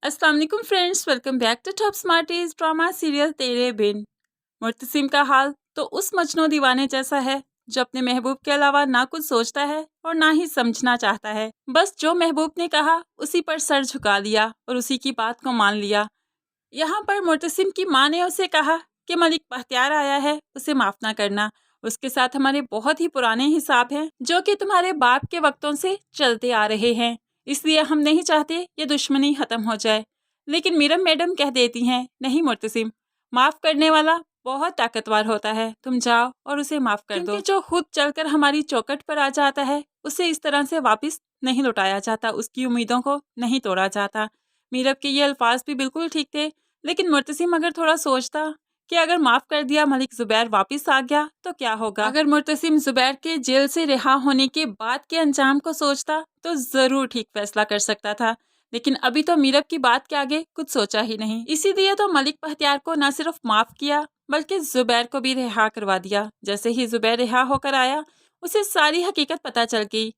अस्सलाम वालेकुम friends, welcome back to top smarties drama serial Tere Bin. Murtasim का हाल तो उस मजनू दीवाने जैसा है जो अपने महबूब के अलावा ना कुछ सोचता है और ना ही समझना चाहता है। बस जो महबूब ने कहा उसी पर सर झुका लिया और उसी की बात को मान लिया। यहाँ पर मुर्तसिम की माँ ने उसे कहा कि मलिक बख्तियार आया है, उसे माफ ना करना, उसके साथ हमारे बहुत ही पुराने हिसाब हैं जो कि तुम्हारे बाप के वक्तों से चलते आ रहे हैं, इसलिए हम नहीं चाहते ये दुश्मनी खत्म हो जाए। लेकिन मीरम मैडम कह देती हैं, नहीं मुर्तसिम, माफ करने वाला बहुत ताकतवर होता है, तुम जाओ और उसे माफ कर दो। जो खुद चलकर हमारी चौकट पर आ जाता है उसे इस तरह से वापस नहीं लौटाया जाता, उसकी उम्मीदों को नहीं तोड़ा जाता। मीरब के ये अल्फाज भी बिल्कुल ठीक थे, लेकिन मुर्तसिम अगर थोड़ा सोचता कि अगर माफ कर दिया मलिक जुबैर वापस आ गया तो क्या होगा। अगर मुर्तसिम जुबैर के जेल से रिहा होने के बाद के अंजाम को सोचता तो जरूर ठीक फैसला कर सकता था, लेकिन अभी तो मीरब की बात के आगे कुछ सोचा ही नहीं। इसीलिए तो मलिक बख्तियार को न सिर्फ माफ किया बल्कि जुबैर को भी रिहा करवा दिया। जैसे ही जुबैर रिहा होकर आया उसे सारी हकीकत पता चल गई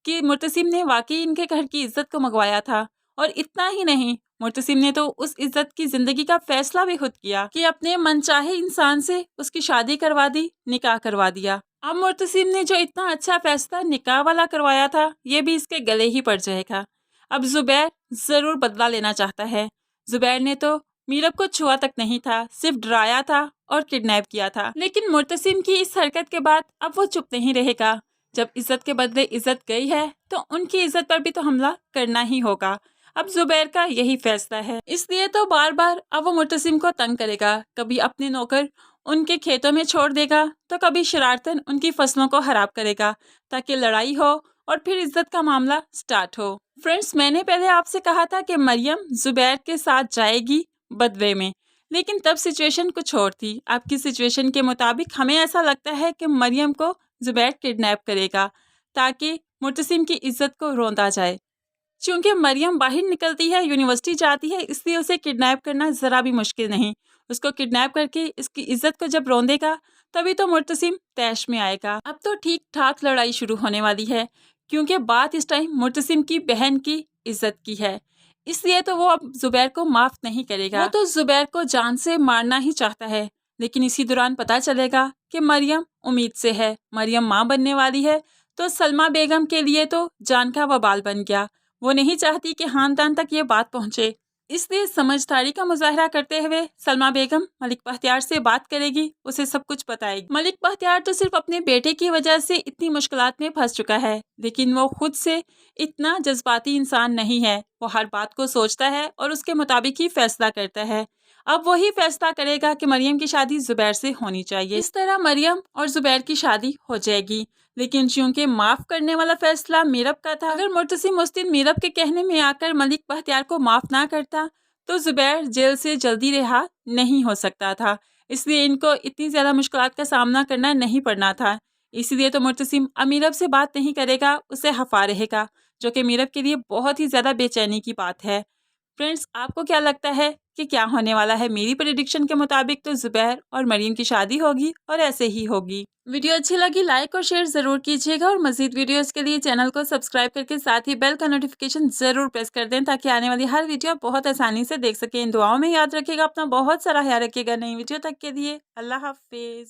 कि मुर्तसिम ने वाकई इनके घर की इज्जत को मंगवाया था। और इतना ही नहीं, मुर्तसिम ने तो उस इज्जत की जिंदगी का फैसला भी खुद किया कि अपने मनचाहे इंसान से उसकी शादी करवा दी, निकाह करवा दिया। अब मुर्तसिम ने जो इतना अच्छा फैसला निकाह वाला करवाया था ये भी इसके गले ही पड़ जाएगा। अब जुबैर जरूर बदला लेना चाहता है। जुबैर ने तो मीरब को छुआ तक नहीं था, सिर्फ डराया था और किडनैप किया था। लेकिन मुर्तसिम की इस हरकत के बाद अब वो चुप नहीं रहेगा। जब इज्जत के बदले इज्जत गई है तो उनकी इज्जत पर भी तो हमला करना ही होगा। अब जुबैर का यही फैसला है, इसलिए तो बार बार अब वो मुर्तसिम को तंग करेगा। कभी अपने नौकर उनके खेतों में छोड़ देगा तो कभी शरारतन उनकी फसलों को खराब करेगा ताकि लड़ाई हो और फिर इज्जत का मामला स्टार्ट हो। फ्रेंड्स, मैंने पहले आपसे कहा था कि मरियम जुबैर के साथ जाएगी बदवे में, लेकिन तब सिचुएशन कुछ और थी। आपकी सिचुएशन के मुताबिक हमें ऐसा लगता है कि मरियम को जुबैर किडनैप करेगा ताकि मुर्तसिम की इज्जत को रोंदा जाए। क्योंकि मरियम बाहर निकलती है, यूनिवर्सिटी जाती है, इसलिए उसे किडनैप करना ज़रा भी मुश्किल नहीं। उसको किडनैप करके इसकी इज्जत को जब रोंदेगा तभी तो मुर्तसिम तैश में आएगा। अब तो ठीक ठाक लड़ाई शुरू होने वाली है, क्योंकि बात इस टाइम मुर्तसिम की बहन की इज्जत की है, इसलिए तो वो अब जुबैर को माफ़ नहीं करेगा। वो तो जुबैर को जान से मारना ही चाहता है। लेकिन इसी दौरान पता चलेगा कि मरियम उम्मीद से है, मरियम माँ बनने वाली है, तो सलमा बेगम के लिए तो जान का वबाल बन गया। वो नहीं चाहती कि खानदान तक ये बात पहुंचे, इसलिए समझदारी का मुजाहरा करते हुए सलमा बेगम मलिक बख्तियार से बात करेगी, उसे सब कुछ बताएगी। मलिक बख्तियार तो सिर्फ अपने बेटे की वजह से इतनी मुश्किलात में फंस चुका है, लेकिन वो खुद से इतना जज्बाती इंसान नहीं है। वो हर बात को सोचता है और उसके मुताबिक ही फैसला करता है। अब वही फैसला करेगा कि मरियम की शादी जुबैर से होनी चाहिए। इस तरह मरियम और जुबैर की शादी हो जाएगी। लेकिन चूंकि माफ करने वाला फैसला मीरब का था, अगर मुर्तसिम उस दिन मीरब के कहने में आकर मलिक बख्तियार को माफ ना करता तो जुबैर जेल से जल्दी रिहा नहीं हो सकता था, इसलिए इनको इतनी ज्यादा मुश्किलात का सामना करना नहीं पड़ना था। इसलिए तो मुर्तसिम अब मीरब से बात नहीं करेगा, उसे हफा रहेगा, जो कि मीरब के लिए बहुत ही ज्यादा बेचैनी की बात है। फ्रेंड्स, आपको क्या लगता है कि क्या होने वाला है? मेरी प्रेडिक्शन के मुताबिक तो जुबैर और मरियम की शादी होगी और ऐसे ही होगी। वीडियो अच्छी लगी लाइक और शेयर जरूर कीजिएगा और मजीद वीडियोस के लिए चैनल को सब्सक्राइब करके साथ ही बेल का नोटिफिकेशन जरूर प्रेस कर दें ताकि आने वाली हर वीडियो बहुत आसानी से देख सकें। इन दुआओं में याद रखिएगा, अपना बहुत सारा ख्याल रखिएगा। नई वीडियो तक के लिए अल्लाह हाफिज।